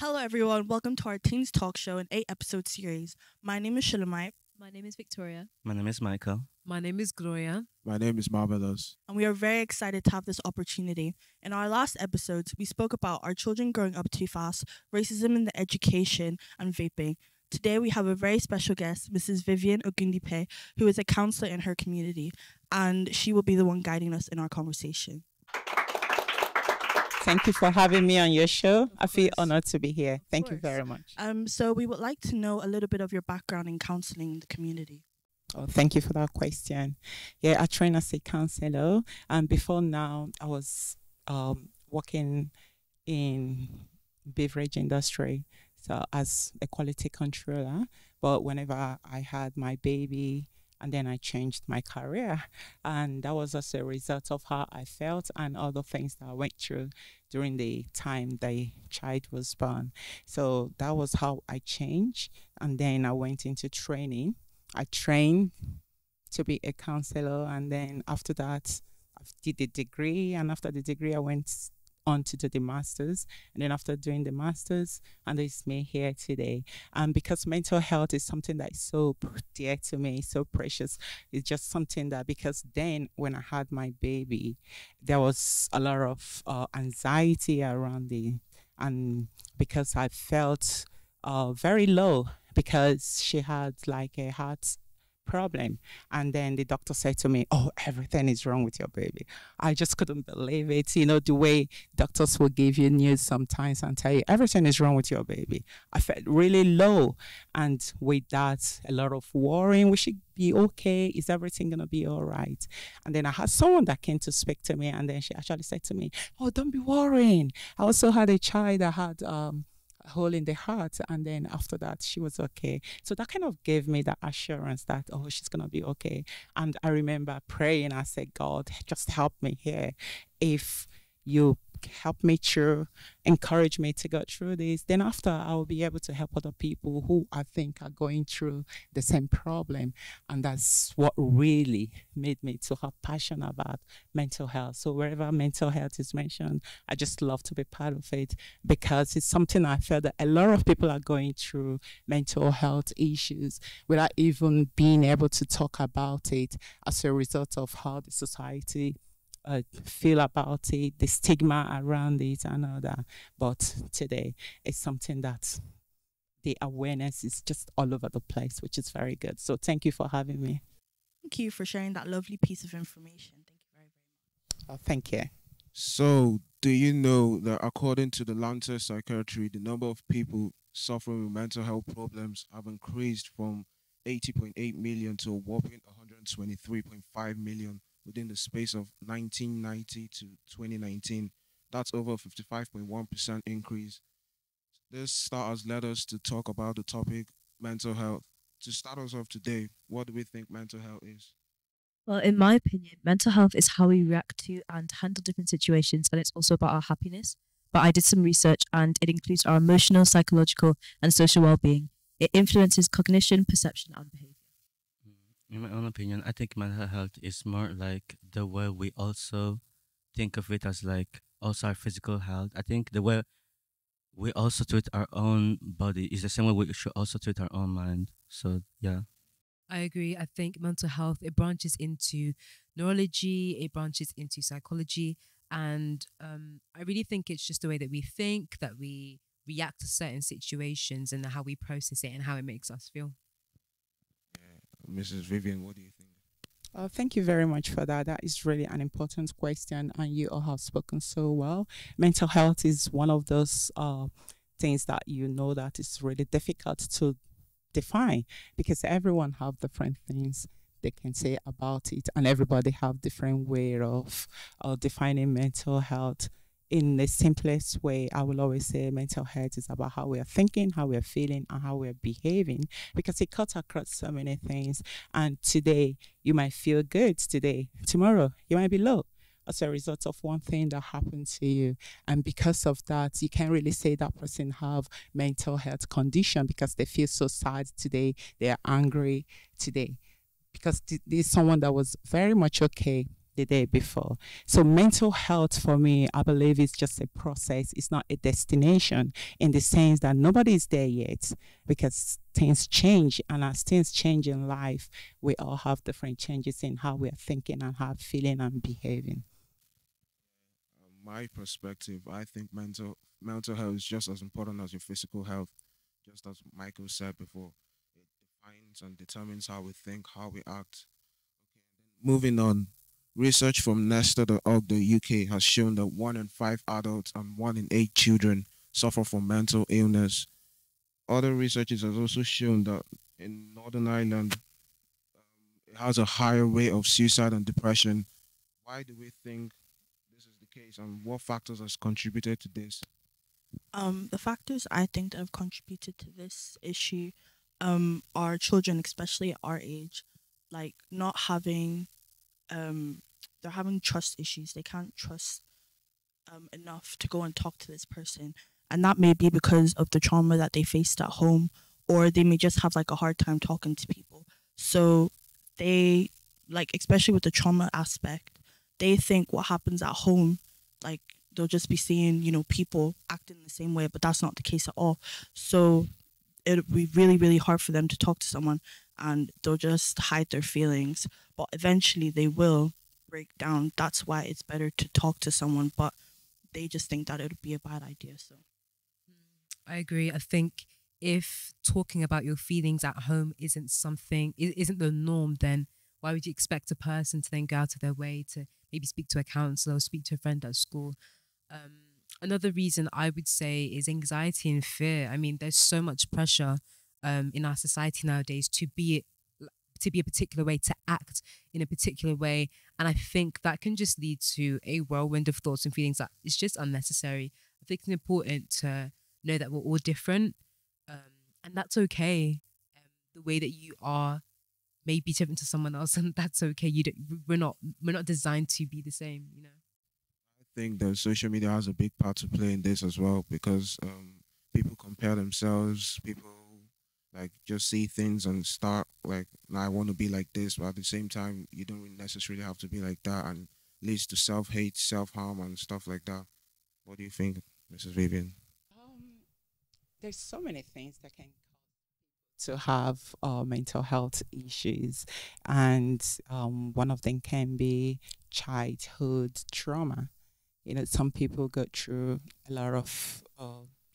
Hello, everyone. Welcome to our Teens Talk Show, an 8 episode series. My name is Shilamite, My name is Victoria. My name is Michael. My name is Gloria. My name is Marvelous. and we are very excited to have this opportunity. In our last episodes, we spoke about our children growing up too fast, racism in the education, and vaping. Today, we have a very special guest, Mrs. Vivian Ogundipe, who is a counselor in her community, and she will be the one guiding us in our conversation. Thank you for having me on your show. I feel course. honored to be here. Thank you course. very much. So we would like to know a little bit of your background in counseling in the community. Oh, thank you for that question. Yeah, I train as a counselor, and before now, I was working in beverage industry, so as a quality controller. But whenever I had my baby, and then I changed my career, and that was as a result of how I felt and all the things that I went through during the time the child was born. So that was how I changed, and then I went into training. I trained to be a counselor, and then after that, I did the degree, and after the degree, I went on to do the masters, and then after doing the masters, and it's me here today. And because mental health is something that is so dear to me, so precious, it's just something that, because then when I had my baby, there was a lot of anxiety around it, and because I felt very low because she had like a heart problem. And then the doctor said to me, "Oh, everything is wrong with your baby." I just couldn't believe it. You know, the way doctors will give you news sometimes and tell you everything is wrong with your baby. I felt really low. And with that, a lot of worrying, we should be okay. Is everything going to be all right? And then I had someone that came to speak to me, and then she actually said to me, "Oh, don't be worrying. I also had a child that had a hole in the heart, and then after that she was okay." So that kind of gave me the assurance that, oh, she's gonna be okay. And I remember praying. I said, "God, just help me here. If you help me through, encourage me to go through this, then after I will be able to help other people who I think are going through the same problem." And that's what really made me to have passion about mental health. So wherever mental health is mentioned, I just love to be part of it, because it's something I feel that a lot of people are going through mental health issues without even being able to talk about it as a result of how the society feel about it, the stigma around it and all that. But today it's something that the awareness is just all over the place, which is very good. So thank you for having me. Thank you for sharing that lovely piece of information. Thank you very, very much. Thank you. So, do you know that according to the Lancet Psychiatry, the number of people suffering with mental health problems have increased from 80.8 million to a whopping 123.5 million within the space of 1990 to 2019. That's over a 55.1% increase. This start has led us to talk about the topic mental health. To start us off today, what do we think mental health is? Well, in my opinion, mental health is how we react to and handle different situations, and it's also about our happiness. But I did some research, and it includes our emotional, psychological, and social well-being. It influences cognition, perception, and behavior. In my own opinion, I think mental health is more like the way we also think of it as like also our physical health. I think the way we also treat our own body is the same way we should also treat our own mind. So yeah. I agree. I think mental health, it branches into neurology, it branches into psychology. And I really think it's just the way that we think, that we react to certain situations and how we process it and how it makes us feel. Mrs. Vivian, what do you think? Thank you very much for that. That is really an important question, and you all have spoken so well. Mental health is one of those things that you know that is really difficult to define, because everyone have different things they can say about it, and everybody have different way of defining mental health. In the simplest way, I will always say mental health is about how we are thinking, how we are feeling, and how we are behaving, because it cuts across so many things. And today you might feel good, today, tomorrow you might be low as a result of one thing that happened to you. And because of that, you can't really say that person have mental health condition, because they feel so sad today, they are angry today, because this is someone that was very much okay the day before. So mental health for me, I believe, is just a process. It's not a destination in the sense that nobody is there yet because things change. And as things change in life, we all have different changes in how we are thinking and how feeling and behaving. My perspective, I think mental health is just as important as your physical health. Just as Michael said before, it defines and determines how we think, how we act. Moving on, research from Nesta.org.uk has shown that 1 in 5 adults and 1 in 8 children suffer from mental illness. Other researchers have also shown that in Northern Ireland, it has a higher rate of suicide and depression. Why do we think this is the case, and what factors has contributed to this? The factors I think that have contributed to this issue are children, especially at our age, like not having they're having trust issues. They can't trust enough to go and talk to this person. And that may be because of the trauma that they faced at home, or they may just have like a hard time talking to people. So they, like, especially with the trauma aspect, they think what happens at home, like, they'll just be seeing, people acting the same way, but that's not the case at all. So it'll be really, really hard for them to talk to someone, and they'll just hide their feelings. But eventually they will break down. That's why it's better to talk to someone, but they just think that it would be a bad idea. So I agree. I think if talking about your feelings at home isn't the norm, then why would you expect a person to then go out of their way to maybe speak to a counselor or speak to a friend at school? Another reason I would say is anxiety and fear. I mean, there's so much pressure in our society nowadays to be a particular way, to act in a particular way. And I think that can just lead to a whirlwind of thoughts and feelings that is just unnecessary. I think it's important to know that we're all different, and that's okay. The way that you are may be different to someone else, and that's okay. We're not designed to be the same, you know. I think that social media has a big part to play in this as well because people compare themselves, people like just see things and start like, "Nah, I want to be like this," but at the same time, you don't really necessarily have to be like that, and leads to self hate, self harm, and stuff like that. What do you think, Mrs. Vivian? Um, there's so many things that can to have mental health issues, and one of them can be childhood trauma. Some people go through a lot of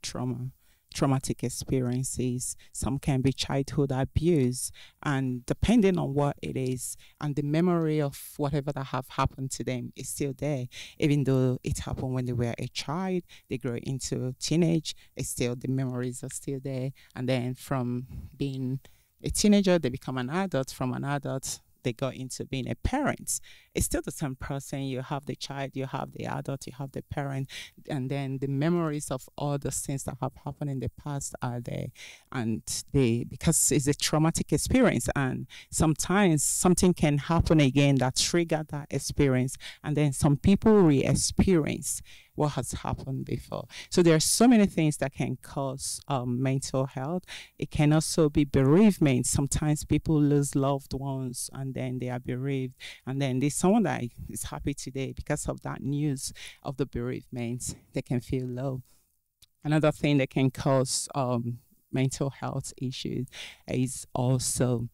trauma, traumatic experiences. Some can be childhood abuse, and depending on what it is, and the memory of whatever that have happened to them is still there, even though it happened when they were a child. They grow into teenage, it's still the memories are still there, and then from being a teenager, they become an adult. From an adult, they got into being a parent. It's still the same person. You have the child, you have the adult, you have the parent, and then the memories of all the things that have happened in the past are there. And because it's a traumatic experience, and sometimes something can happen again that trigger that experience, and then some people re-experience what has happened before. So there are so many things that can cause mental health. It can also be bereavement. Sometimes people lose loved ones and then they are bereaved. And then there's someone that is happy today because of that news of the bereavement. They can feel low. Another thing that can cause mental health issues is also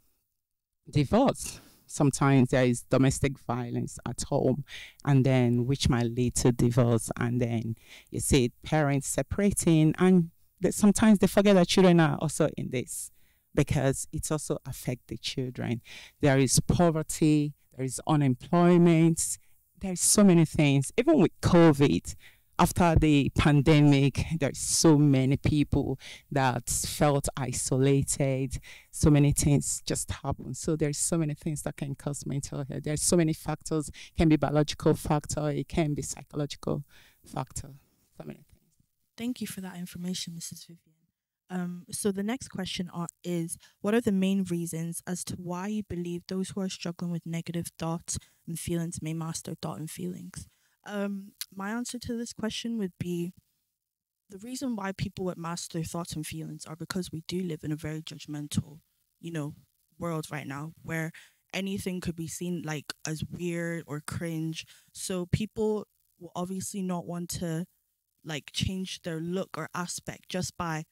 divorce. Sometimes there is domestic violence at home, and then which might lead to divorce. And then you see parents separating, and sometimes they forget that children are also in this because it also affects the children. There is poverty, there is unemployment, there's so many things. Even with COVID, after the pandemic, there's so many people that felt isolated. So many things just happen. So there's so many things that can cause mental health. There's so many factors. It can be biological factor. It can be psychological factor. So many things. thank you for that information, Mrs. Vivian. So the next question is, what are the main reasons as to why you believe those who are struggling with negative thoughts and feelings may mask their thought and feelings? My answer to this question would be, the reason why people would mask their thoughts and feelings are because we do live in a very judgmental, you know, world right now where anything could be seen like as weird or cringe. So people will obviously not want to like change their look or aspect just by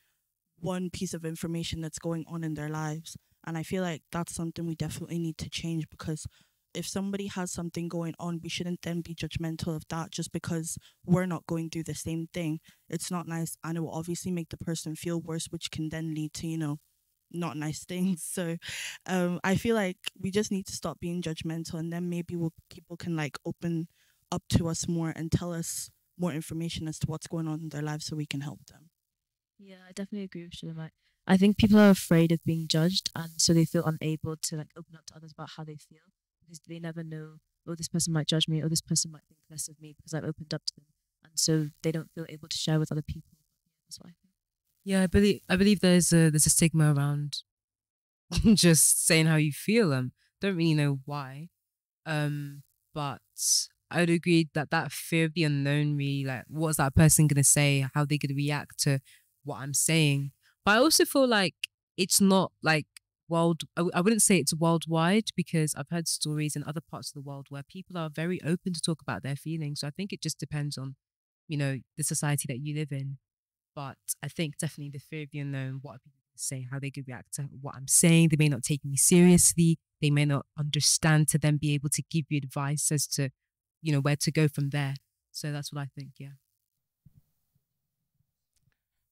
one piece of information that's going on in their lives. And I feel like that's something we definitely need to change, because if somebody has something going on, we shouldn't then be judgmental of that just because we're not going through the same thing. It's not nice, and it will obviously make the person feel worse, which can then lead to, not nice things. So I feel like we just need to stop being judgmental, and then maybe people can like open up to us more and tell us more information as to what's going on in their lives so we can help them. Yeah, I definitely agree with Shulamite. I think people are afraid of being judged, and so they feel unable to like open up to others about how they feel, because they never know, oh, this person might judge me, or this person might think less of me because I've opened up to them, and so they don't feel able to share with other people. Yeah, that's what I think. Yeah, I believe there's a stigma around just saying how you feel. Don't really know why. But I would agree that that fear of the unknown, really, like, what's that person gonna say? How they gonna react to what I'm saying? But I also feel like it's not like I wouldn't say it's worldwide, because I've heard stories in other parts of the world where people are very open to talk about their feelings. So I think it just depends on, the society that you live in. But I think definitely the fear of the unknown, what are people going to say, how they could react to what I'm saying. They may not take me seriously. They may not understand to then be able to give you advice as to, where to go from there. So that's what I think, yeah.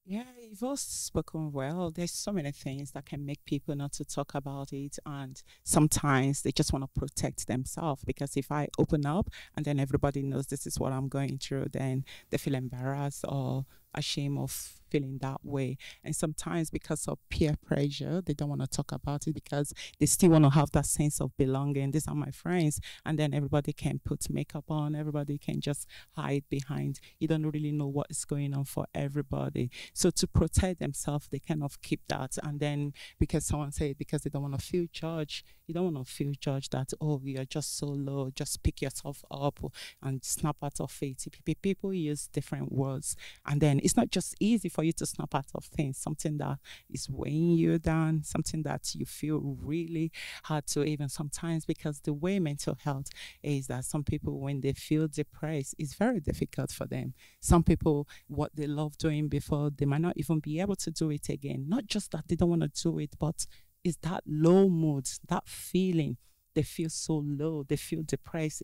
Yeah, you've all spoken well. There's so many things that can make people not to talk about it, and sometimes they just want to protect themselves, because if I open up and then everybody knows this is what I'm going through, then they feel embarrassed or ashamed of feeling that way. And sometimes because of peer pressure, they don't want to talk about it because they still want to have that sense of belonging. These are my friends, and then everybody can put makeup on, everybody can just hide behind. You don't really know what is going on for everybody. So to protect themselves, they kind of keep that. And then because someone said, because they don't want to feel judged, you don't want to feel judged that, oh, you're just so low, just pick yourself up and snap out of it. People use different words, and then it's not just easy for you to snap out of things, something that is weighing you down, something that you feel really hard to even sometimes, because the way mental health is that some people, when they feel depressed, it's very difficult for them. Some people, what they love doing before, they might not even be able to do it again. Not just that they don't want to do it, but it's that low mood, that feeling. They feel so low, they feel depressed,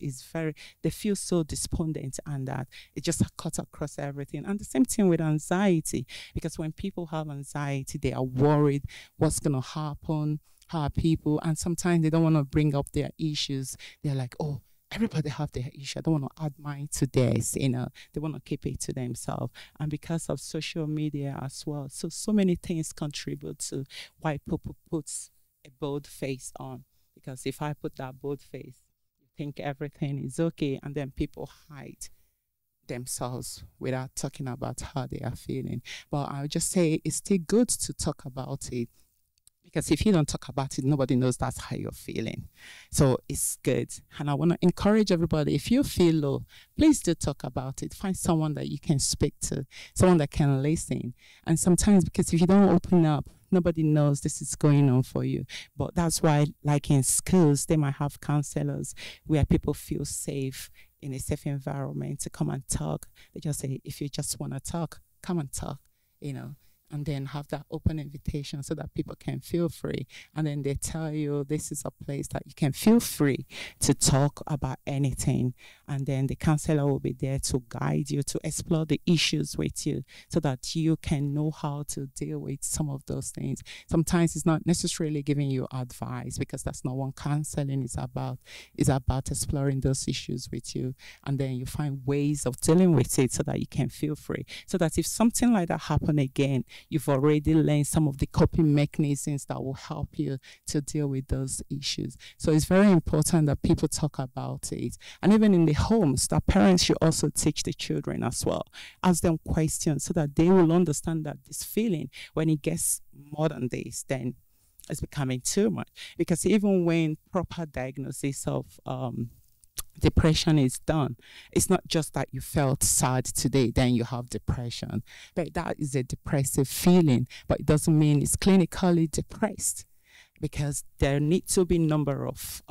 they feel so despondent, and that it just cuts across everything. And the same thing with anxiety, because when people have anxiety, they are worried what's going to happen, how are people, and sometimes they don't want to bring up their issues. They're like, oh, everybody have their issue. I don't want to add mine to theirs, they want to keep it to themselves. And because of social media as well, so many things contribute to why people put a bold face on. Because if I put that bold face, you think everything is okay, and then people hide themselves without talking about how they are feeling. But I would just say it's still good to talk about it, because if you don't talk about it, nobody knows that's how you're feeling. So it's good. And I want to encourage everybody, if you feel low, please do talk about it. Find someone that you can speak to, someone that can listen. And sometimes, because if you don't open up, nobody knows this is going on for you. But that's why, like in schools, they might have counselors where people feel safe, in a safe environment to come and talk. They just say, if you just want to talk, come and talk, and then have that open invitation so that people can feel free. And then they tell you this is a place that you can feel free to talk about anything. And then the counselor will be there to guide you, to explore the issues with you so that you can know how to deal with some of those things. Sometimes it's not necessarily giving you advice, because that's not what counseling is about. It's about exploring those issues with you. And then you find ways of dealing with it so that you can feel free. So that if something like that happen again, you've already learned some of the coping mechanisms that will help you to deal with those issues. So it's very important that people talk about it. And even in the homes, that parents should also teach the children as well. Ask them questions so that they will understand that this feeling, when it gets more than this, then it's becoming too much. Because even when proper diagnosis of depression is done, it's not just that you felt sad today, then you have depression. But that is a depressive feeling, but it doesn't mean it's clinically depressed. because there need to be number of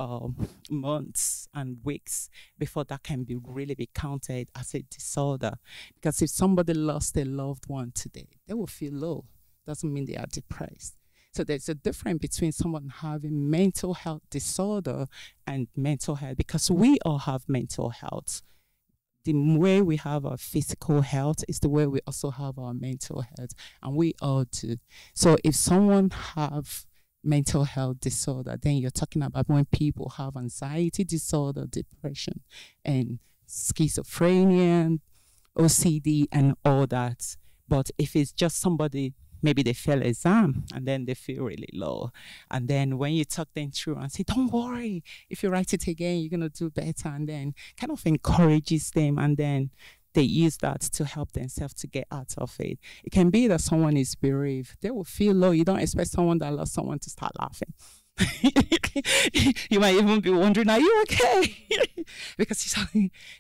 months and weeks before that can really be counted as a disorder. Because if somebody lost a loved one today, they will feel low. Doesn't mean they are depressed. So there's a difference between someone having mental health disorder and mental health, because we all have mental health. The way we have our physical health is the way we also have our mental health, and we all do. So if someone have mental health disorder, then you're talking about when people have anxiety disorder, depression, and schizophrenia, OCD, and all that. But if it's just somebody, maybe they fail exam and then they feel really low. And then when you talk them through and say, don't worry, if you write it again, you're going to do better. And then kind of encourages them. And then they use that to help themselves to get out of it. It can be that someone is bereaved. They will feel low. You don't expect someone that lost someone to start laughing. You might even be wondering, are you okay? Because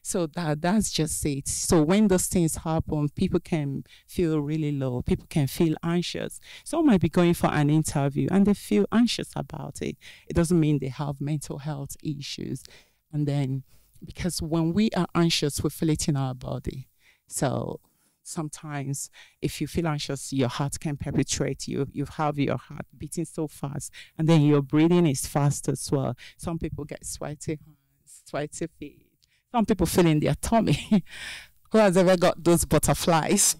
so that's just it. So when those things happen, people can feel really low. People can feel anxious. Some might be going for an interview and they feel anxious about it. It doesn't mean they have mental health issues. And then because when we are anxious, we feel it in our body. So sometimes if you feel anxious, your heart can perpetuate. You have your heart beating so fast, and then your breathing is fast as well. Some people get sweaty hands, sweaty feet. Some people feel in their tummy. Who has ever got those butterflies?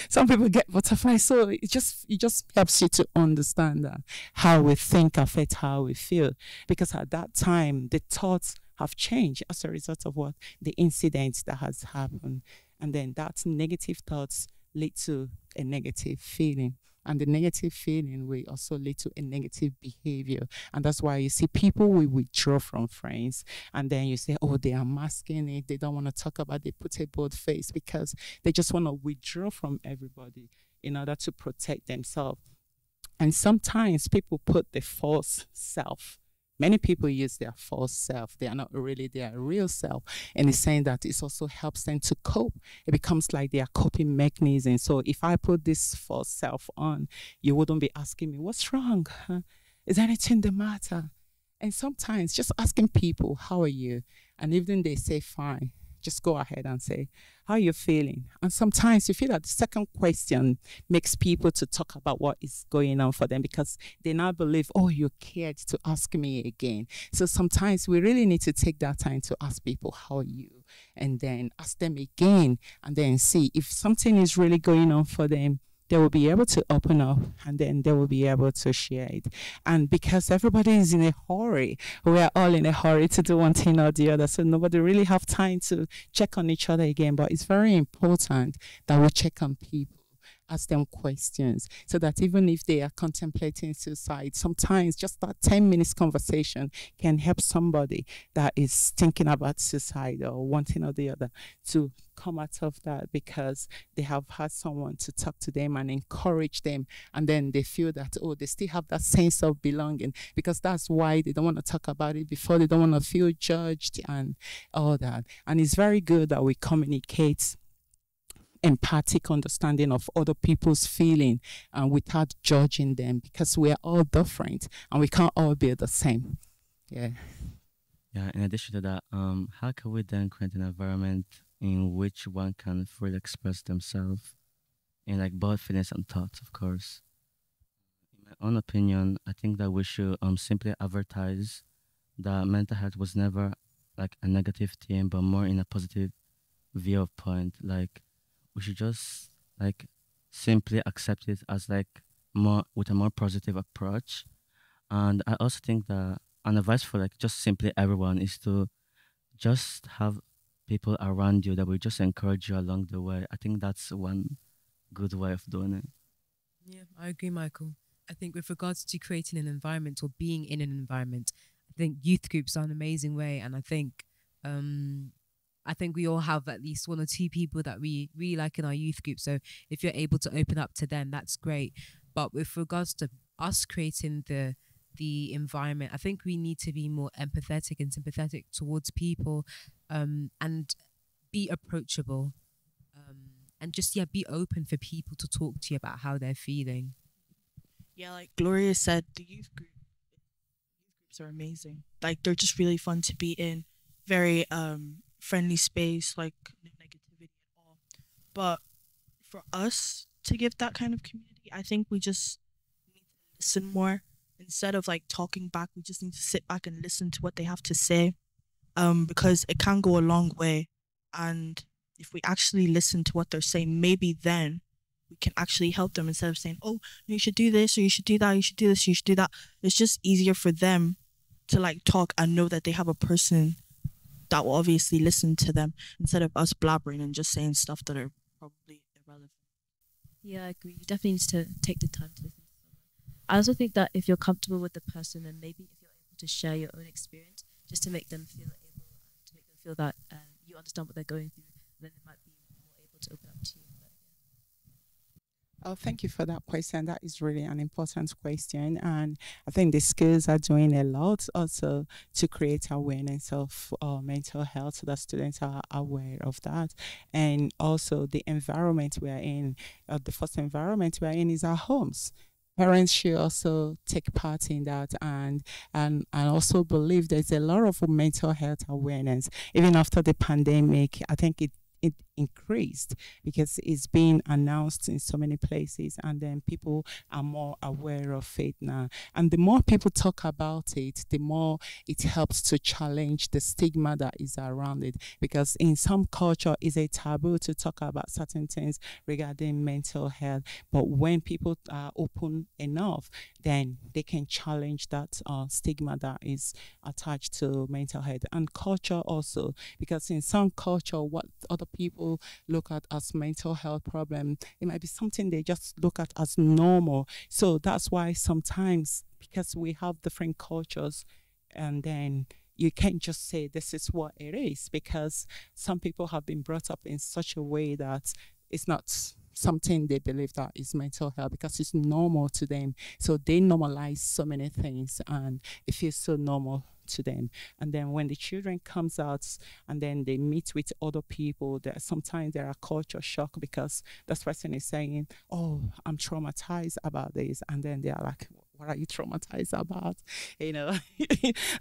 Some people get butterflies. So it just helps you to understand that how we think affects how we feel, because at that time the thoughts have changed as a result of what the incident that has happened. And then that negative thoughts lead to a negative feeling. And the negative feeling will also lead to a negative behavior. And that's why you see people will withdraw from friends. And then you say, oh, they are masking it. They don't want to talk about it. They put a bold face because they just want to withdraw from everybody in order to protect themselves. And sometimes people put the false self. Many people use their false self. They are not really their real self. And it's saying that it also helps them to cope. It becomes like their coping mechanism. So if I put this false self on, you wouldn't be asking me, what's wrong? Huh? Is anything the matter? And sometimes just asking people, how are you? And even they say, fine, just go ahead and say, how are you feeling? And sometimes you feel that the second question makes people to talk about what is going on for them, because they now believe, oh, you cared to ask me again. So sometimes we really need to take that time to ask people, how are you? And then ask them again, and then see if something is really going on for them. They will be able to open up, and then they will be able to share it. And because everybody is in a hurry, we are all in a hurry to do one thing or the other. So nobody really have time to check on each other again. But it's very important that we check on people, ask them questions, so that even if they are contemplating suicide, sometimes just that 10 minutes conversation can help somebody that is thinking about suicide or one thing or the other to come out of that, because they have had someone to talk to them and encourage them, and then they feel that, oh, they still have that sense of belonging, because that's why they don't want to talk about it before. They don't want to feel judged and all that. And it's very good that we communicate empathic understanding of other people's feeling and without judging them, because we are all different and we can't all be the same. Yeah. Yeah, in addition to that, how can we then create an environment in which one can freely express themselves in like both feelings and thoughts, of course? In my own opinion, I think that we should simply advertise that mental health was never like a negative thing, but more in a positive viewpoint. Like we should just like simply accept it as like more with a more positive approach. And I also think that an advice for like just simply everyone is to just have people around you that will just encourage you along the way. I think that's one good way of doing it. Yeah, I agree, Michael. I think with regards to creating an environment or being in an environment, I think youth groups are an amazing way, and I think we all have at least one or two people that we really like in our youth group. So if you're able to open up to them, that's great. But with regards to us creating the environment, I think we need to be more empathetic and sympathetic towards people, and be approachable, and just be open for people to talk to you about how they're feeling. Yeah, like Gloria said, the youth groups are amazing. Like they're just really fun to be in. Very friendly space, like no negativity at all. But for us to give that kind of community, I think we just need to listen more. Instead of like talking back, we just need to sit back and listen to what they have to say. Because it can go a long way. And if we actually listen to what they're saying, maybe then we can actually help them instead of saying, "Oh, you should do this or you should do that, you should do this, you should do that." It's just easier for them to like talk and know that they have a person that will obviously listen to them instead of us blabbering and just saying stuff that are probably irrelevant. Yeah, I agree. You definitely need to take the time to listen to someone. I also think that if you're comfortable with the person, and maybe if you're able to share your own experience, just to make them feel able and to make them feel that you understand what they're going through, then they might be more able to open up to you. But, Oh, thank you for that question. That is really an important question. And I think the schools are doing a lot also to create awareness of mental health so that students are aware of that. And also the environment we are in, the first environment we are in is our homes. Parents should also take part in that and also believe there's a lot of mental health awareness. Even after the pandemic, I think it increased because it's being announced in so many places and then people are more aware of it now, and the more people talk about it, the more it helps to challenge the stigma that is around it, because in some culture it's a taboo to talk about certain things regarding mental health, but when people are open enough, then they can challenge that stigma that is attached to mental health. And culture also, because in some culture what other people look at as mental health problem, it might be something they just look at as normal. So that's why sometimes, because we have different cultures, and then you can't just say this is what it is, because some people have been brought up in such a way that it's not something they believe that is mental health because it's normal to them. So they normalize so many things and it feels so normal to them. And then when the children comes out and then they meet with other people, that sometimes there are culture shock because this person is saying, "Oh, I'm traumatized about this," and then they are like, "What are you traumatized about?" You know,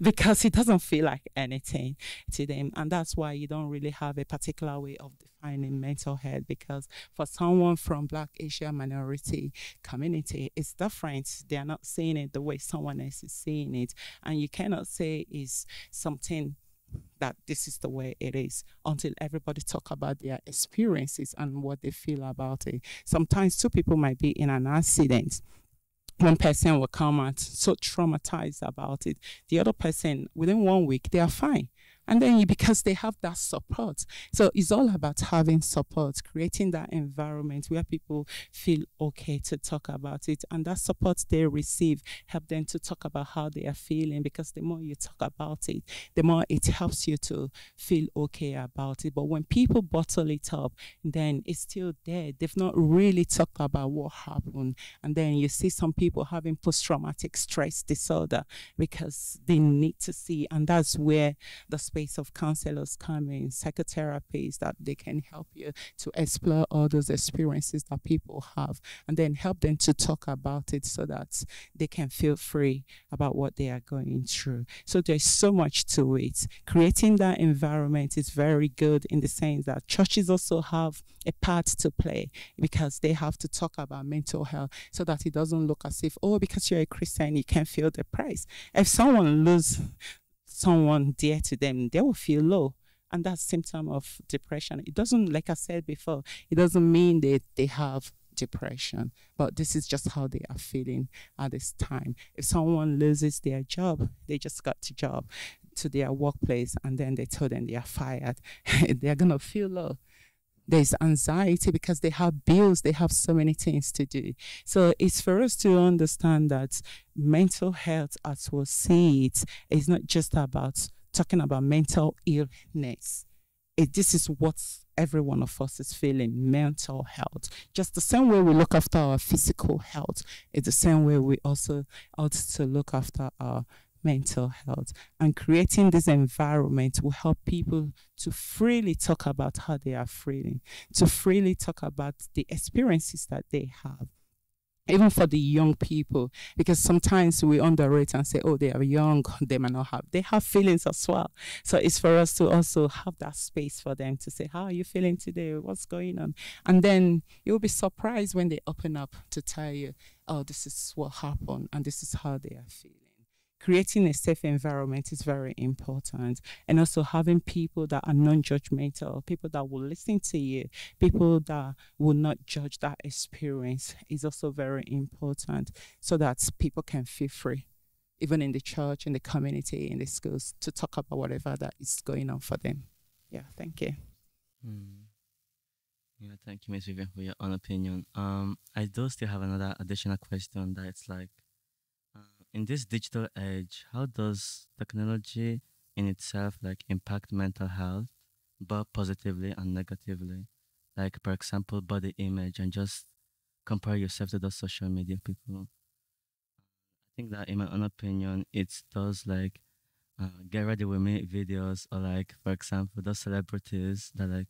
because it doesn't feel like anything to them. And that's why you don't really have a particular way of defining mental health, because for someone from Black Asian minority community, it's different. They are not seeing it the way someone else is seeing it. And you cannot say is something that this is the way it is until everybody talk about their experiences and what they feel about it. Sometimes two people might be in an accident. One person will come out so traumatized about it. The other person, within 1 week, they are fine. And then because they have that support. So it's all about having support, creating that environment where people feel okay to talk about it. And that support they receive help them to talk about how they are feeling, because the more you talk about it, the more it helps you to feel okay about it. But when people bottle it up, then it's still there. They've not really talked about what happened. And then you see some people having post-traumatic stress disorder because they need to see, and that's where the space of counselors come in, psychotherapists, that they can help you to explore all those experiences that people have and then help them to talk about it so that they can feel free about what they are going through. So there's so much to it. Creating that environment is very good in the sense that churches also have a part to play, because they have to talk about mental health so that it doesn't look as if, oh, because you're a Christian, you can feel depressed. If someone loses someone dear to them, they will feel low. And that's symptom of depression. It doesn't, like I said before, it doesn't mean that they have depression, but this is just how they are feeling at this time. If someone loses their job, they just got to job to their workplace and then they told them they are fired, they're gonna feel low. There's anxiety because they have bills, they have so many things to do. So it's for us to understand that mental health, as we'll see it, is not just about talking about mental illness. This is what every one of us is feeling, mental health. Just the same way we look after our physical health, it's the same way we also ought to look after our mental health. And creating this environment will help people to freely talk about how they are feeling, to freely talk about the experiences that they have. even for the young people, because sometimes we underrate and say, oh, they are young, they might not have, they have feelings as well. So it's for us to also have that space for them to say, how are you feeling today? What's going on? And then you'll be surprised when they open up to tell you, oh, this is what happened and this is how they are feeling. Creating a safe environment is very important. And also having people that are non-judgmental, people that will listen to you, people that will not judge that experience is also very important, so that people can feel free, even in the church, in the community, in the schools, to talk about whatever that is going on for them. Yeah, thank you. Hmm. Yeah, thank you, Miss Vivian, for your own opinion. I do still have another additional question that it's like, in this digital age, how does technology in itself like impact mental health, both positively and negatively? Like, for example, body image, and just compare yourself to those social media people. I think that, in my own opinion, it does like get ready with me videos, or like, for example, those celebrities that like,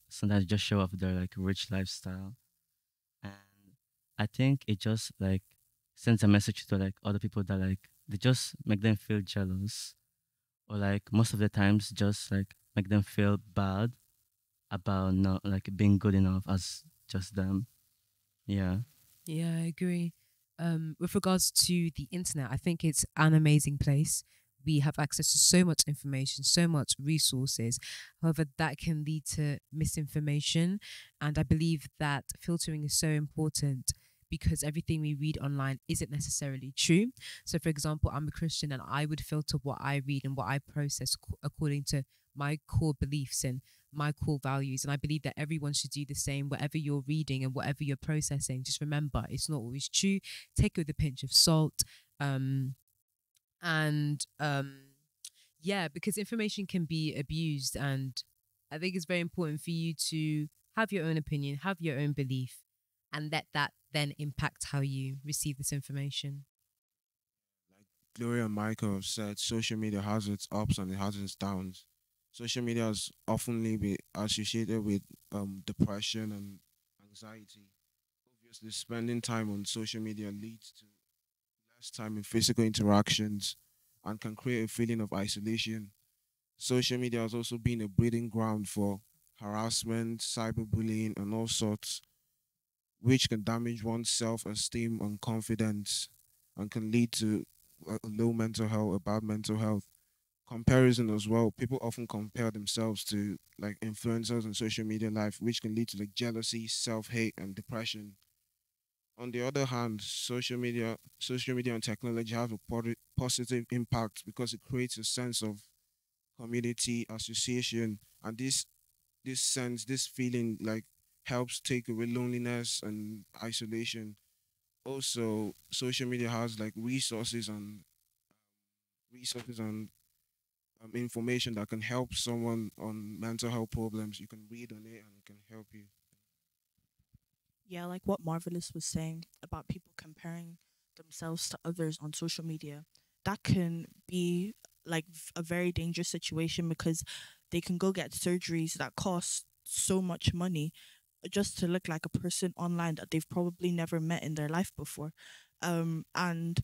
sometimes just show off their like rich lifestyle. And I think it just like sends a message to like other people that like they just make them feel jealous, or like most of the times just like make them feel bad about not like being good enough as just them. Yeah. Yeah, I agree. With regards to the internet, I think it's an amazing place. We have access to so much information, so much resources. However, that can lead to misinformation. And I believe that filtering is so important because everything we read online isn't necessarily true. So, for example, I'm a Christian and I would filter what I read and what I process according to my core beliefs and my core values. And I believe that everyone should do the same. Whatever you're reading and whatever you're processing, just remember it's not always true. Take it with a pinch of salt. Um, and Yeah, because information can be abused. And I think it's very important for you to have your own opinion, have your own belief, and let that then impact how you receive this information. Like Gloria and Michael have said, social media has its ups and it has its downs. Social media has oftenly been associated with depression and anxiety. Obviously, spending time on social media leads to less time in physical interactions and can create a feeling of isolation. Social media has also been a breeding ground for harassment, cyberbullying, and all sorts, which can damage one's self esteem and confidence and can lead to a low mental health, a bad mental health. Comparison as well. People often compare themselves to like influencers on social media life, which can lead to like jealousy, self hate, and depression. On the other hand, social media and technology have a positive impact because it creates a sense of community association, and this sense, this feeling like helps take away loneliness and isolation. Also, social media has like resources and information that can help someone on mental health problems. You can read on it and it can help you. Yeah, like what Marvelous was saying about people comparing themselves to others on social media, that can be like a very dangerous situation because they can go get surgeries that cost so much money just to look like a person online that they've probably never met in their life before. And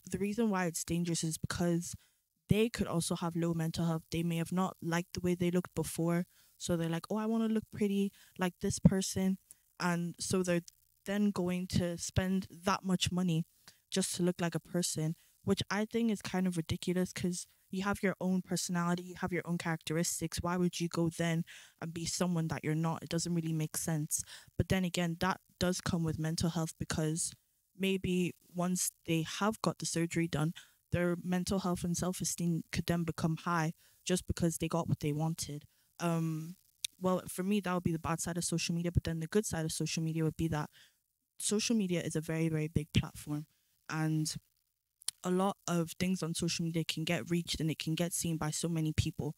the reason why it's dangerous is because they could also have low mental health. They may have not liked the way they looked before. So they're like, oh, I want to look pretty like this person. And so they're then going to spend that much money just to look like a person, which I think is kind of ridiculous because you have your own personality, you have your own characteristics. Why would you go then and be someone that you're not? It doesn't really make sense. But then again, that does come with mental health because maybe once they have got the surgery done, their mental health and self esteem could then become high just because they got what they wanted. Um, well, for me, that would be the bad side of social media. But then the good side of social media would be that social media is a very, very big platform. And a lot of things on social media can get reached and it can get seen by so many people.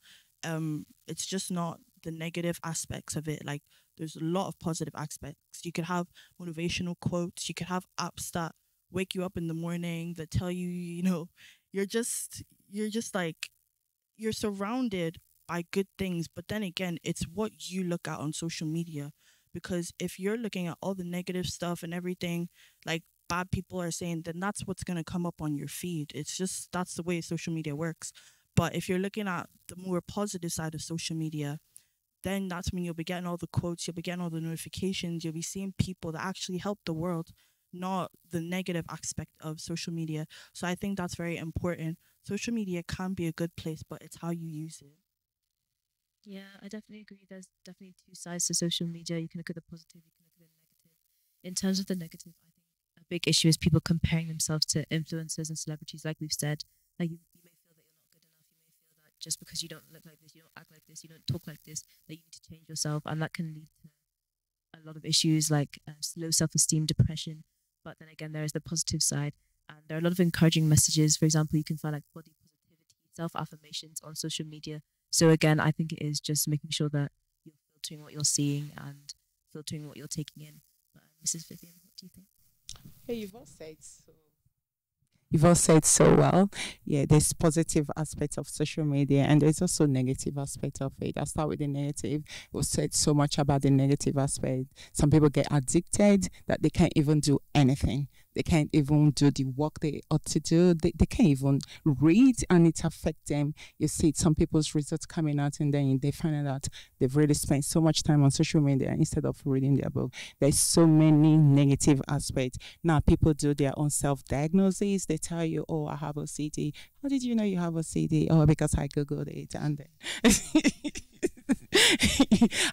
It's just not the negative aspects of it. Like there's a lot of positive aspects. You could have motivational quotes. You could have apps that wake you up in the morning that tell you, you're just like you're surrounded by good things, but then again, it's what you look at on social media. Because if you're looking at all the negative stuff and everything, like bad people are saying, then that's what's going to come up on your feed. It's just that's the way social media works. But if you're looking at the more positive side of social media, then that's when you'll be getting all the quotes, you'll be getting all the notifications, you'll be seeing people that actually help the world, not the negative aspect of social media. So I think that's very important. Social media can be a good place, but it's how you use it. Yeah, I definitely agree. There's definitely two sides to social media. You can look at the positive, you can look at the negative. In terms of the negative, I think a big issue is people comparing themselves to influencers and celebrities, like we've said. Like you may feel that you're not good enough. You may feel that just because you don't look like this, you don't act like this, you don't talk like this, that you need to change yourself, and that can lead to a lot of issues like low self-esteem, depression. But then again, there is the positive side, and there are a lot of encouraging messages. For example, you can find like body positivity, self-affirmations on social media. So again, I think it is just making sure that you're filtering what you're seeing and filtering what you're taking in. Mrs. Vivian, what do you think? Hey, you've all said so well. Yeah, there's positive aspects of social media and there's also negative aspect of it. I'll start with the negative. We've said so much about the negative aspect. Some people get addicted that they can't even do anything. They can't even do the work they ought to do. They can't even read and it affects them. You see some people's results coming out and then they find out that they've really spent so much time on social media instead of reading their book. There's so many negative aspects. Now people do their own self-diagnosis. They tell you, oh, I have OCD. How did you know you have OCD? Oh, because I Googled it. And then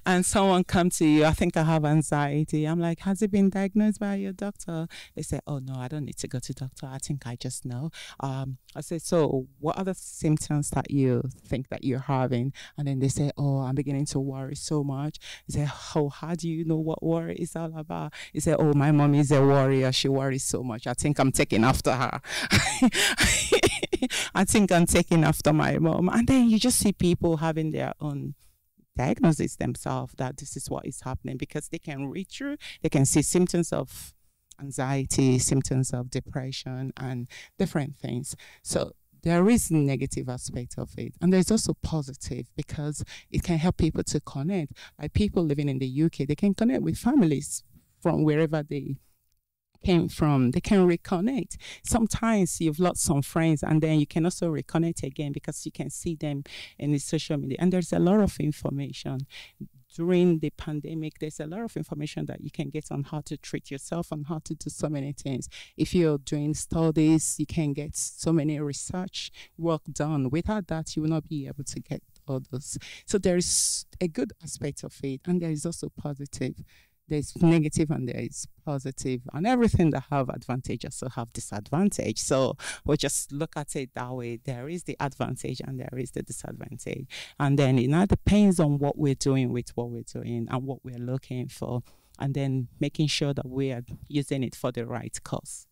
and someone come to you, I think I have anxiety. I'm like, has it been diagnosed by your doctor? They say, oh no, I don't need to go to doctor. I think I just know. I say, so what are the symptoms that you think that you're having? And then they say, oh, I'm beginning to worry so much. They say, oh, how do you know what worry is all about? They say, oh, my mom is a warrior. She worries so much. I think I'm taking after her. I think I'm taking after my mom. And then you just see people having their own diagnosis themselves that this is what is happening because they can read through, they can see symptoms of anxiety, symptoms of depression, and different things. So there is negative aspect of it, and there's also positive because it can help people to connect. Like people living in the UK, they can connect with families from wherever they came from. They can reconnect. Sometimes you've lost some friends and then you can also reconnect again because you can see them in the social media. And there's a lot of information. During the pandemic, there's a lot of information that you can get on how to treat yourself and how to do so many things. If you're doing studies, you can get so many research work done. Without that, you will not be able to get all those. So there's a good aspect of it, and there is also positive. There's negative and there is positive, and everything that have advantage also have disadvantage. So we'll just look at it that way. There is the advantage and there is the disadvantage. And then it now depends on what we're doing with what we're doing and what we're looking for, and then making sure that we are using it for the right cause.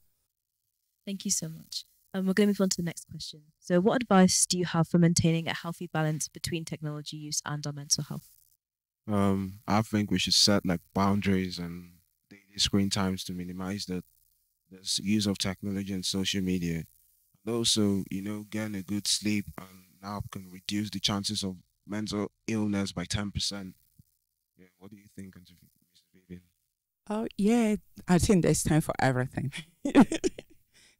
Thank you so much. We're going to move on to the next question. So what advice do you have for maintaining a healthy balance between technology use and our mental health? I think we should set like boundaries and daily screen times to minimize the use of technology and social media. And also, getting a good sleep and now can reduce the chances of mental illness by 10%. Yeah, what do you think, Mr. Vivian? Oh, yeah, I think there's time for everything.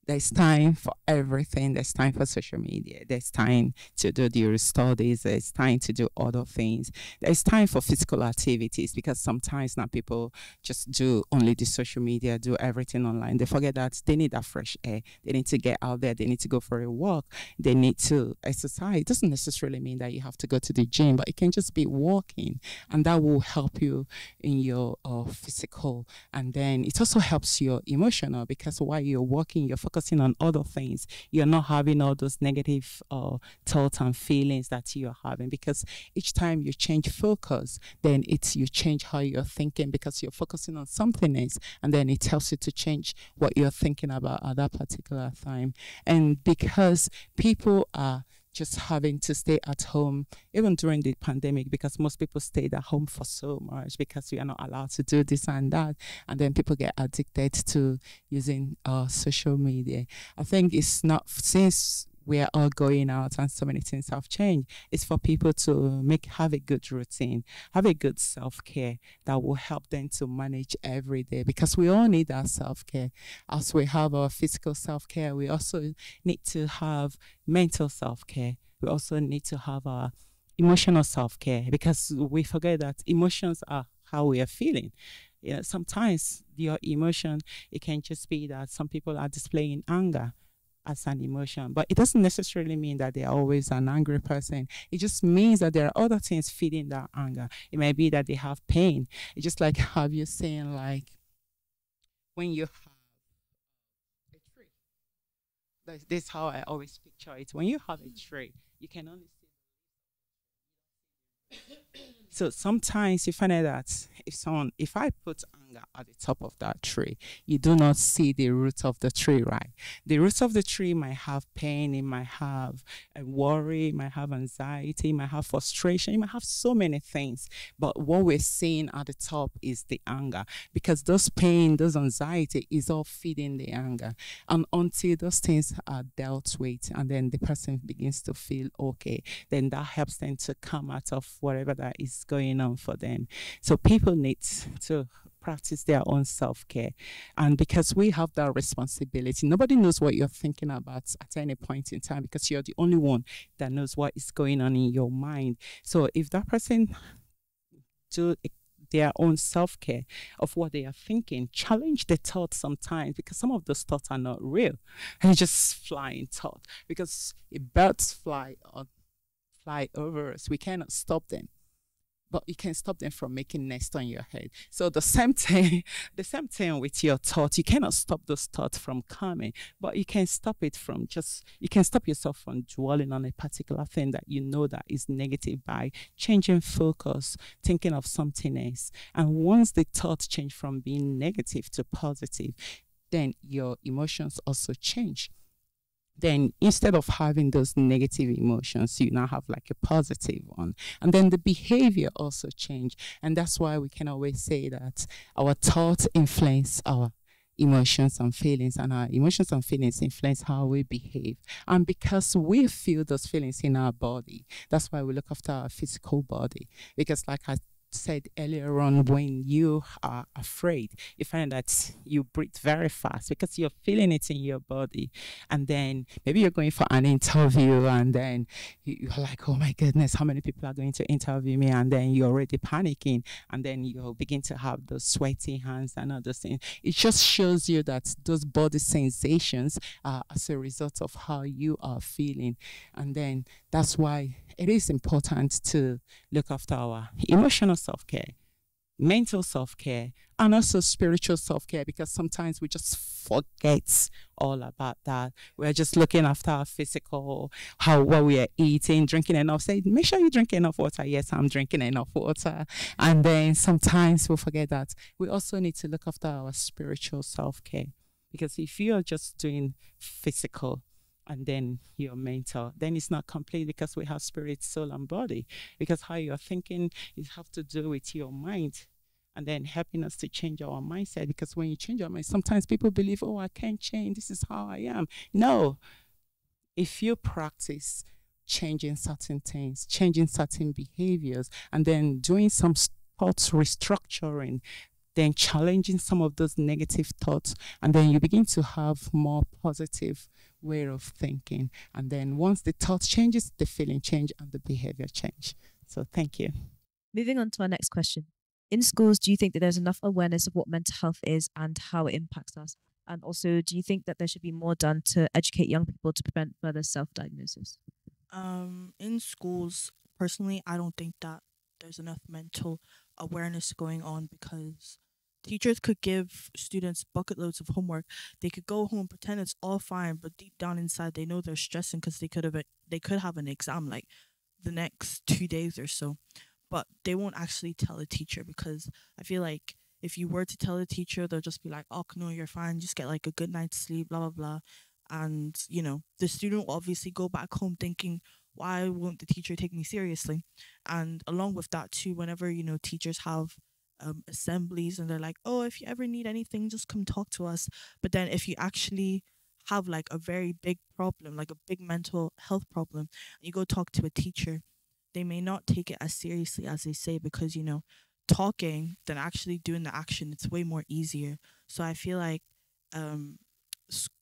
There's time for everything. There's time for social media. There's time to do your studies. There's time to do other things. There's time for physical activities because sometimes now people just do only the social media, do everything online. They forget that they need that fresh air. They need to get out there. They need to go for a walk. They need to exercise. It doesn't necessarily mean that you have to go to the gym, but it can just be walking, and that will help you in your physical. And then it also helps your emotional because while you're walking, you're focusing on other things. You're not having all those negative thoughts and feelings that you're having because each time you change focus, then you change how you're thinking because you're focusing on something else, and then it helps you to change what you're thinking about at that particular time. And because people are just having to stay at home, even during the pandemic, because most people stayed at home for so much because we are not allowed to do this and that. And then people get addicted to using social media. I think it's not, since we are all going out and so many things have changed. It's for people to have a good routine, have a good self-care that will help them to manage every day, because we all need our self-care. As we have our physical self-care, we also need to have mental self-care. We also need to have our emotional self-care, because we forget that emotions are how we are feeling. Sometimes your emotion, it can just be that some people are displaying anger as an emotion, but it doesn't necessarily mean that they're always an angry person. It just means that there are other things feeding that anger. It might be that they have pain. It's just like, have you seen, like, when you have a tree? This is how I always picture it. When you have a tree, you can only see. So sometimes you find out that if I put anger at the top of that tree, you do not see the root of the tree, right? The root of the tree might have pain, it might have a worry, it might have anxiety, it might have frustration, it might have so many things. But what we're seeing at the top is the anger, because those pain, those anxiety is all feeding the anger. And until those things are dealt with, and then the person begins to feel okay, then that helps them to come out of whatever that is going on for them. So people need to practice their own self-care, and because we have that responsibility, nobody knows what you're thinking about at any point in time, because you're the only one that knows what is going on in your mind. So if that person do their own self-care of what they are thinking, challenge the thoughts sometimes, because some of those thoughts are not real, and just flying thought, because if birds fly over us, we cannot stop them, but you can stop them from making nest on your head. So the same thing, the same thing with your thoughts. You cannot stop those thoughts from coming, but you can stop it from you can stop yourself from dwelling on a particular thing that you know that is negative, by changing focus, thinking of something else. And once the thoughts change from being negative to positive, then your emotions also change. Then instead of having those negative emotions, you now have like a positive one. And then the behavior also change. And that's why we can always say that our thoughts influence our emotions and feelings, and our emotions and feelings influence how we behave. And because we feel those feelings in our body, that's why we look after our physical body. Because like I said earlier on, when you are afraid, you find that you breathe very fast because you're feeling it in your body. And then maybe you're going for an interview, and then you're like, oh my goodness, how many people are going to interview me? And then you're already panicking, and then you begin to have those sweaty hands and other things. It just shows you that those body sensations are as a result of how you are feeling. And then that's why it is important to look after our emotional self-care, mental self-care, and also spiritual self-care, because sometimes we just forget all about that. We're just looking after our physical, what we are eating, drinking enough. Say, make sure you drink enough water. Yes, I'm drinking enough water. And then sometimes we forget that we also need to look after our spiritual self-care, because if you're just doing physical and then your mental, then it's not complete, because we have spirit, soul, and body. Because how you're thinking, it have to do with your mind, and then helping us to change our mindset. Because when you change your mind, sometimes people believe, oh, I can't change, this is how I am. No, if you practice changing certain things, changing certain behaviors, and then doing some thoughts restructuring, then challenging some of those negative thoughts, and then you begin to have more positive way of thinking. And then once the thought changes, the feeling change and the behavior change. So thank you. Moving on to our next question. In schools, do you think that there's enough awareness of what mental health is and how it impacts us? And also, do you think that there should be more done to educate young people to prevent further self-diagnosis? In schools, personally, I don't think that there's enough mental awareness going on, because teachers could give students bucket loads of homework. They could go home, pretend it's all fine, but deep down inside, they know they're stressing because they could have an exam like the next 2 days or so, but they won't actually tell a teacher, because I feel like if you were to tell a teacher, they'll just be like, oh no, you're fine, just get like a good night's sleep, blah blah blah. And the student will obviously go back home thinking, why won't the teacher take me seriously? And along with that too, whenever teachers have assemblies, and they're like, oh, if you ever need anything, just come talk to us. But then if you actually have like a very big problem, like a big mental health problem, and you go talk to a teacher, they may not take it as seriously as they say, because talking than actually doing the action, it's way more easier. So I feel like um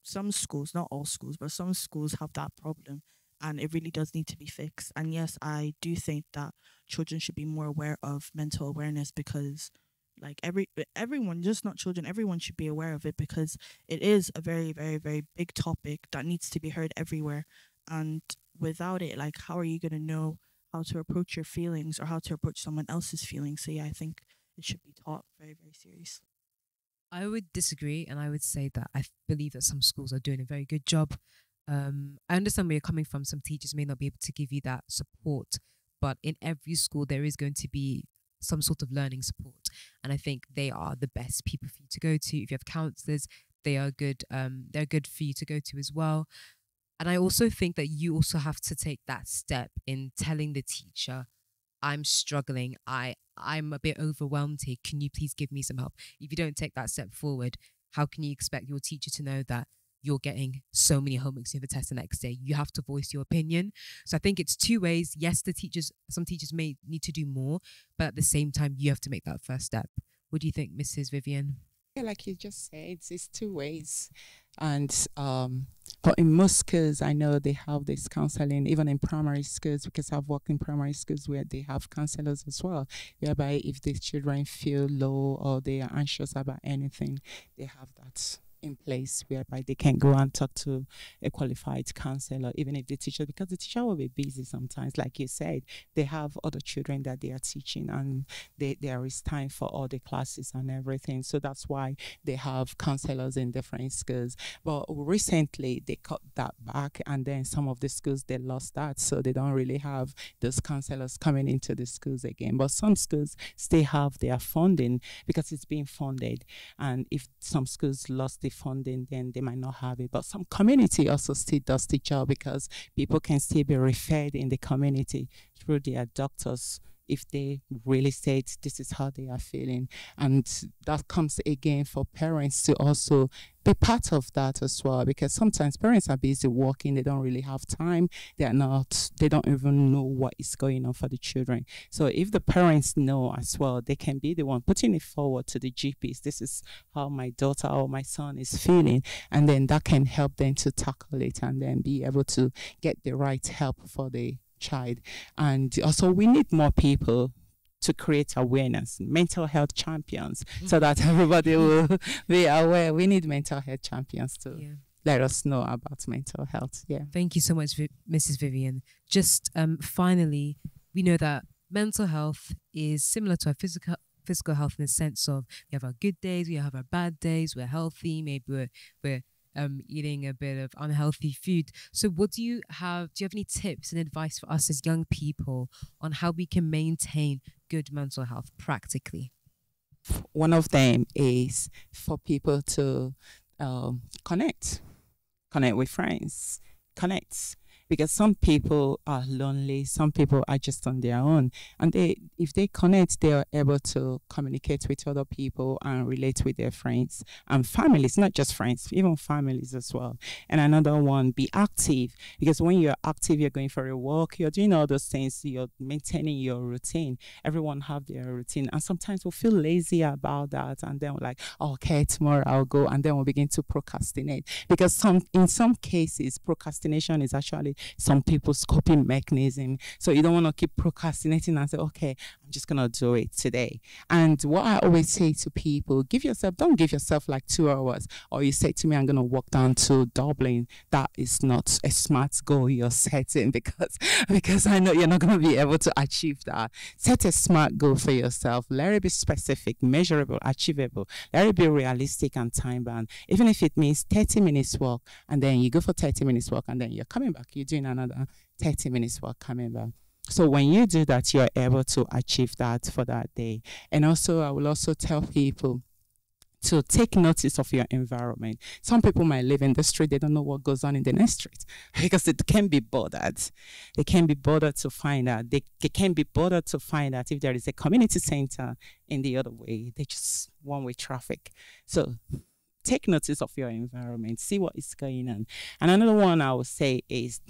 some schools, not all schools, but some schools have that problem, and it really does need to be fixed. And yes, I do think that children should be more aware of mental awareness, because like everyone, just not children, everyone should be aware of it, because it is a very, very, very big topic that needs to be heard everywhere. And without it, like, how are you going to know how to approach your feelings or how to approach someone else's feelings? So yeah, I think it should be taught very, very seriously. I would disagree, and I would say that believe that some schools are doing a very good job. I understand where you're coming from. Some teachers may not be able to give you that support, but in every school there is going to be some sort of learning support, and I think they are the best people for you to go to. If you have counselors, they are good. They're good for you to go to as well. And I also think that you also have to take that step in telling the teacher, I'm struggling. I'm a bit overwhelmed here. Can you please give me some help? If you don't take that step forward, how can you expect your teacher to know that you're getting so many homeworks you have a test the next day? You have to voice your opinion. So I think it's two ways. Yes, some teachers may need to do more, but at the same time, you have to make that first step. What do you think, Mrs. Vivian? Yeah, like you just said, it's two ways. And but in most schools, I know they have this counseling, even in primary schools, because I've worked in primary schools where they have counselors as well, whereby if the children feel low or they are anxious about anything, they have that in place whereby they can go and talk to a qualified counselor, even if the teacher, because the teacher will be busy sometimes. Like you said, they have other children that they are teaching, and there is time for all the classes and everything. So that's why they have counselors in different schools. But recently they cut that back, and then some of the schools, they lost that, so they don't really have those counselors coming into the schools again. But some schools still have their funding because it's being funded, and if some schools lost the funding, then they might not have it. But some community also still does the job, because people can still be referred in the community through their doctors if they really said this is how they are feeling. And that comes again for parents to also be part of that as well, because sometimes parents are busy working, they don't really have time, they don't even know what is going on for the children. So if the parents know as well, they can be the one putting it forward to the GPs, this is how my daughter or my son is feeling, and then that can help them to tackle it and then be able to get the right help for the child. And also we need more people to create awareness, mental health champions, so that everybody will be aware. We need mental health champions to let us know about mental health. Yeah. Thank you so much, Mrs. Vivian. Just finally, we know that mental health is similar to our physical health in the sense of we have our good days, we have our bad days, we're healthy, maybe we're eating a bit of unhealthy food. So what do you have any tips and advice for us as young people on how we can maintain good mental health practically? One of them is for people to connect with friends, because some people are lonely, some people are just on their own, and if they connect, they are able to communicate with other people and relate with their friends and families, not just friends, even families as well. And another one, be active, because when you're active, you're going for a walk, you're doing all those things, you're maintaining your routine. Everyone have their routine, and sometimes we feel lazy about that, and then we're like, oh, okay, tomorrow I'll go, and then we begin to procrastinate, because in some cases procrastination is actually some people's coping mechanism. So you don't want to keep procrastinating and say, okay, I'm just gonna do it today. And what I always say to people, don't give yourself like 2 hours, or you say to me, I'm gonna walk down to Dublin. That is not a smart goal you're setting, because I know you're not gonna be able to achieve that. Set a smart goal for yourself. Let it be specific, measurable, achievable. Let it be realistic and time bound. Even if it means 30 minutes walk, and then you go for 30 minutes walk, and then you're coming back, you're doing another 30 minutes walk coming back. So when you do that, you're able to achieve that for that day. And also, I will also tell people to take notice of your environment. Some people might live in the street, they don't know what goes on in the next street, because they can be bothered. They can be bothered to find out. They can be bothered to find out if there is a community center in the other way. They just one-way traffic. So take notice of your environment, see what is going on. And another one I would say is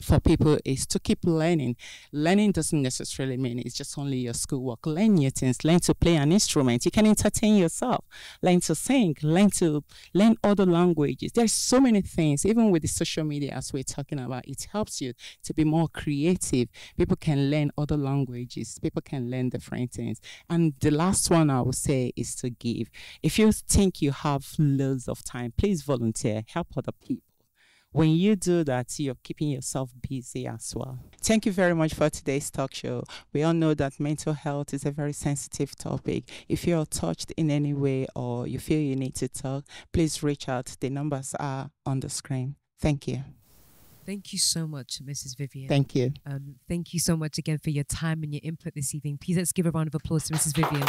for people is to keep learning. Learning doesn't necessarily mean it's just only your schoolwork. Learn new things. Learn to play an instrument. You can entertain yourself. Learn to sing. Learn other languages. There's so many things. Even with the social media, as we're talking about, it helps you to be more creative. People can learn other languages. People can learn different things. And the last one I would say is to give. If you think you have loads of time, please volunteer. Help other people. When you do that, you're keeping yourself busy as well. Thank you very much for today's talk show. We all know that mental health is a very sensitive topic. If you're touched in any way or you feel you need to talk, please reach out. The numbers are on the screen. Thank you. Thank you so much, Mrs. Vivian. Thank you. Thank you so much again for your time and your input this evening. Please let's give a round of applause to Mrs. Vivian.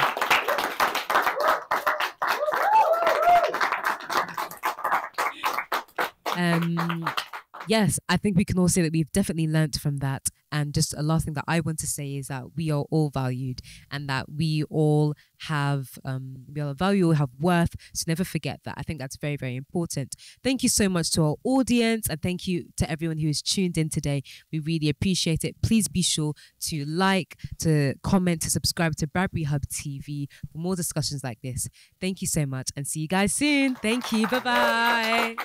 Yes, I think we can all say that we've definitely learnt from that. And just a last thing that I want to say is that we are all valued and that we all have value, have worth. So never forget that. I think that's very, very important. Thank you so much to our audience and thank you to everyone who is tuned in today. We really appreciate it. Please be sure to like, to comment, to subscribe to Bradbury Hub TV for more discussions like this. Thank you so much and see you guys soon. Thank you. Bye-bye.